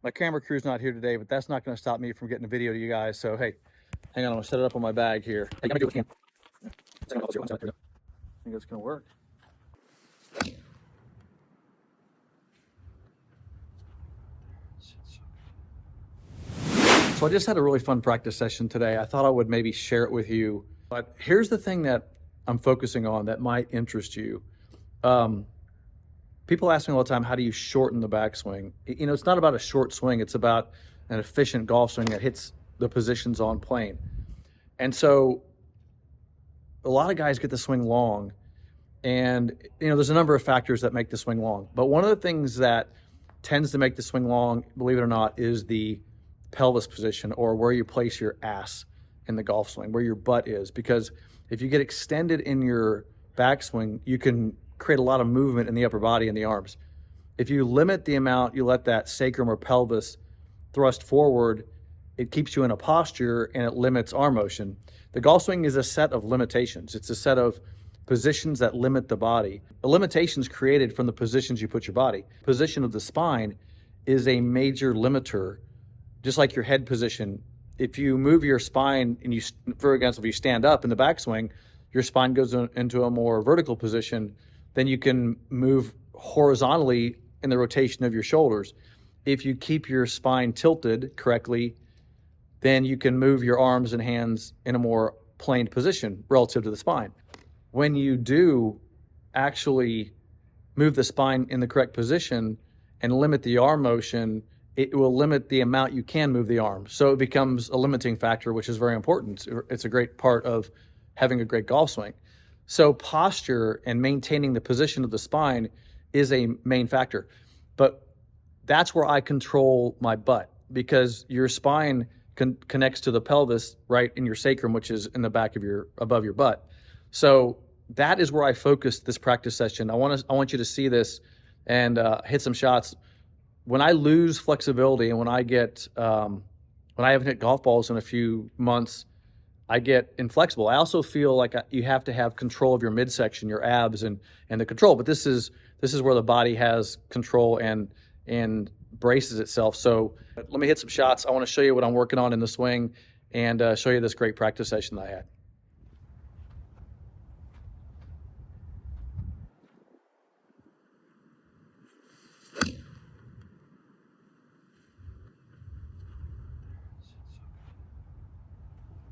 My camera crew's not here today, but that's not going to stop me from getting a video to you guys. So, hey, hang on. I'm going to set it up on my bag here. Hey, I'm going to do what you can. I think it's going to work. So I just had a really fun practice session today. I thought I would maybe share it with you. But here's the thing that I'm focusing on that might interest you. People ask me all the time, how do you shorten the backswing? You know, it's not about a short swing. It's about an efficient golf swing that hits the positions on plane. And so a lot of guys get the swing long. And, you know, there's a number of factors that make the swing long. But one of the things that tends to make the swing long, believe it or not, is the pelvis position, or where you place your ass in the golf swing, where your butt is. Because if you get extended in your backswing, you can create a lot of movement in the upper body and the arms. If you limit the amount you let that sacrum or pelvis thrust forward, it keeps you in a posture and it limits arm motion. The golf swing is a set of limitations. It's a set of positions that limit the body. The limitations created from the positions you put your body. Position of the spine is a major limiter, just like your head position. If you move your spine and you, for example, if you stand up in the backswing, your spine goes into a more vertical position, then you can move horizontally in the rotation of your shoulders. If you keep your spine tilted correctly, then you can move your arms and hands in a more planed position relative to the spine. When you do actually move the spine in the correct position and limit the arm motion, it will limit the amount you can move the arm. So it becomes a limiting factor, which is very important. It's a great part of having a great golf swing. So posture and maintaining the position of the spine is a main factor. But that's where I control my butt, because your spine connects to the pelvis right in your sacrum, which is in the back of above your butt. So that is where I focused this practice session. I want you to see this and hit some shots. When I lose flexibility and when I haven't hit golf balls in a few months, I get inflexible. I also feel like you have to have control of your midsection, your abs, and the control. But this is where the body has control and braces itself. So let me hit some shots. I want to show you what I'm working on in the swing and show you this great practice session that I had.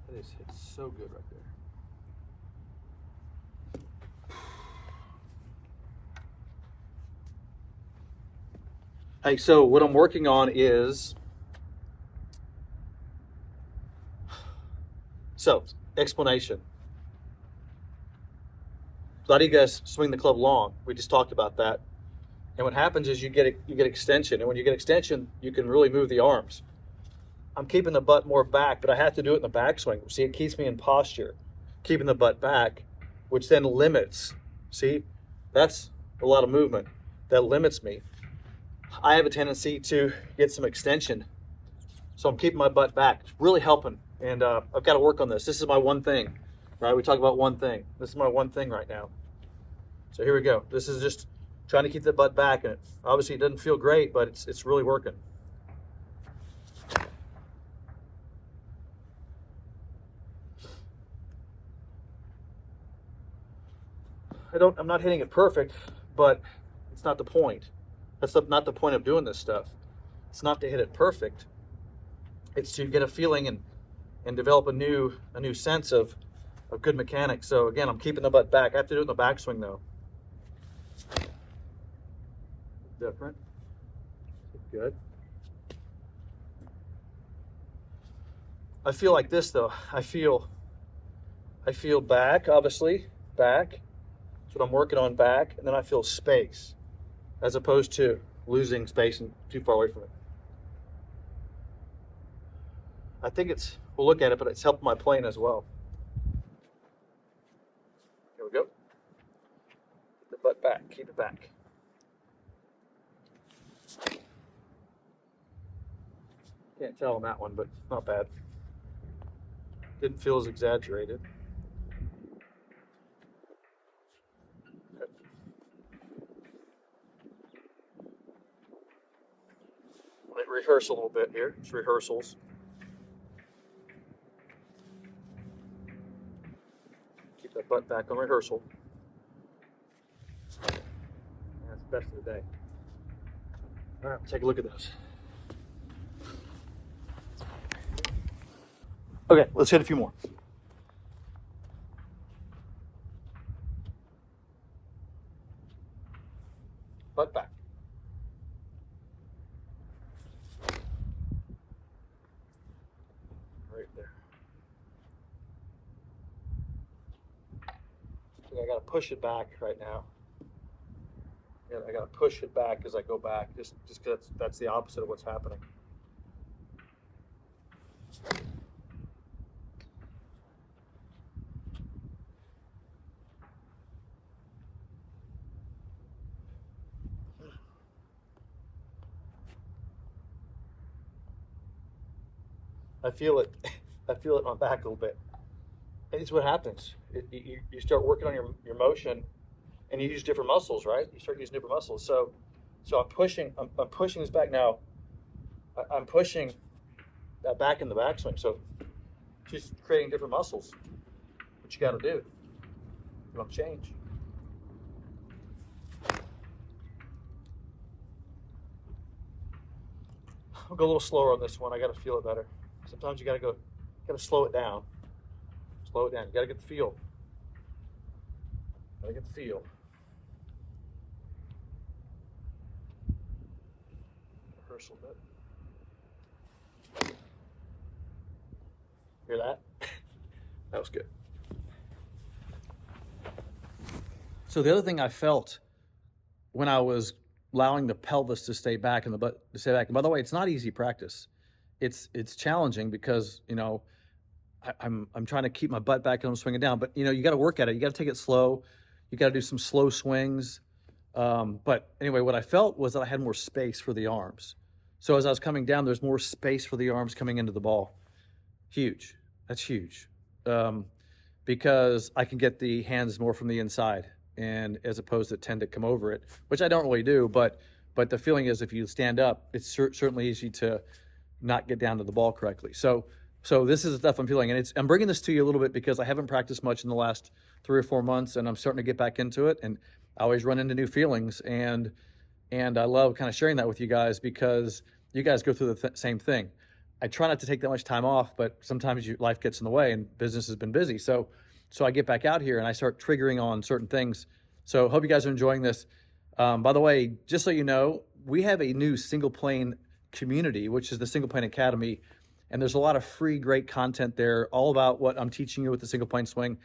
That is hit so good right there. Hey, so what I'm working on is, explanation. A lot of you guys swing the club long. We just talked about that. And what happens is you get extension. And when you get extension, you can really move the arms. I'm keeping the butt more back, but I have to do it in the backswing. See, it keeps me in posture, keeping the butt back, which then limits. See, that's a lot of movement. That limits me. I have a tendency to get some extension. So I'm keeping my butt back. It's really helping. And I've got to work on this. This is my one thing, right? We talk about one thing. This is my one thing right now. So here we go. This is just trying to keep the butt back. And obviously it doesn't feel great, but it's really working. I'm not hitting it perfect, but it's not the point. That's not the point of doing this stuff. It's not to hit it perfect. It's to get a feeling and develop a new sense of good mechanics. So again, I'm keeping the butt back. I have to do it in the backswing though. Different. Good. I feel like this though. I feel back, obviously, back. That's what I'm working on, back, and then I feel space, as opposed to losing space and too far away from it. I think we'll look at it, but it's helped my plane as well. Here we go. Get the butt back, keep it back. Can't tell on that one, but not bad. Didn't feel as exaggerated. rehearse a little bit here. It's rehearsals. Keep that butt back on rehearsal. That's the best of the day. All right, take a look at this. Okay, let's hit a few more. Butt back. Right there. I gotta push it back right now. Yeah, I gotta push it back as I go back, just because that's the opposite of what's happening. I feel it. I feel it in my back a little bit. And it's what happens. You start working on your motion, and you use different muscles, right? You start using different muscles. So I'm pushing. I'm pushing this back now. I'm pushing that back in the backswing. So just creating different muscles. What you got to do. You want to change. I'll go a little slower on this one. I got to feel it better. Sometimes you got to slow it down. Slow it down. You got to get the feel. Got to get the feel. Rehearse a bit. Hear that? That was good. So the other thing I felt when I was allowing the pelvis to stay back and the butt to stay back, and by the way, it's not easy practice. It's challenging because, you know, I'm trying to keep my butt back and I'm swinging down, but you know, you got to work at it. You got to take it slow. You got to do some slow swings. But anyway, what I felt was that I had more space for the arms. So as I was coming down, there's more space for the arms coming into the ball. Huge. That's huge. Because I can get the hands more from the inside, and as opposed to tend to come over it, which I don't really do, but the feeling is if you stand up, it's certainly easy to not get down to the ball correctly. So this is the stuff I'm feeling, and I'm bringing this to you a little bit because I haven't practiced much in the last 3 or 4 months, and I'm starting to get back into it, and I always run into new feelings, and I love kind of sharing that with you guys because you guys go through the same thing. I try not to take that much time off, but sometimes life gets in the way, and business has been busy. So I get back out here and I start triggering on certain things. So hope you guys are enjoying this. By the way, just so you know, we have a new single plane community, which is the Single Plane Academy. And there's a lot of free, great content there, all about what I'm teaching you with the single plane swing.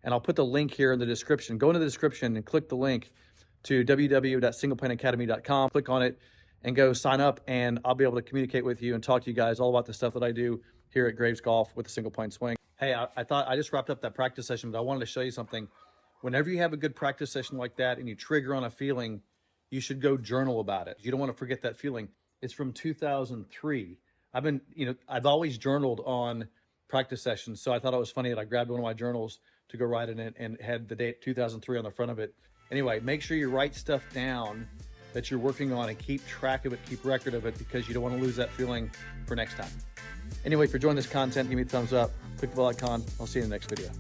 And I'll put the link here in the description. Go into the description and click the link to www.singleplaneacademy.com. Click on it and go sign up, and I'll be able to communicate with you and talk to you guys all about the stuff that I do here at Graves Golf with the single plane swing. Hey, I thought I just wrapped up that practice session, but I wanted to show you something. Whenever you have a good practice session like that and you trigger on a feeling, you should go journal about it. You don't want to forget that feeling. It's from 2003. I've always journaled on practice sessions, so I thought it was funny that I grabbed one of my journals to go write in it and had the date 2003 on the front of it. Anyway, make sure you write stuff down that you're working on and keep track of it, keep record of it, because you don't want to lose that feeling for next time. Anyway, if you're enjoying this content, give me a thumbs up, click the bell icon. I'll see you in the next video.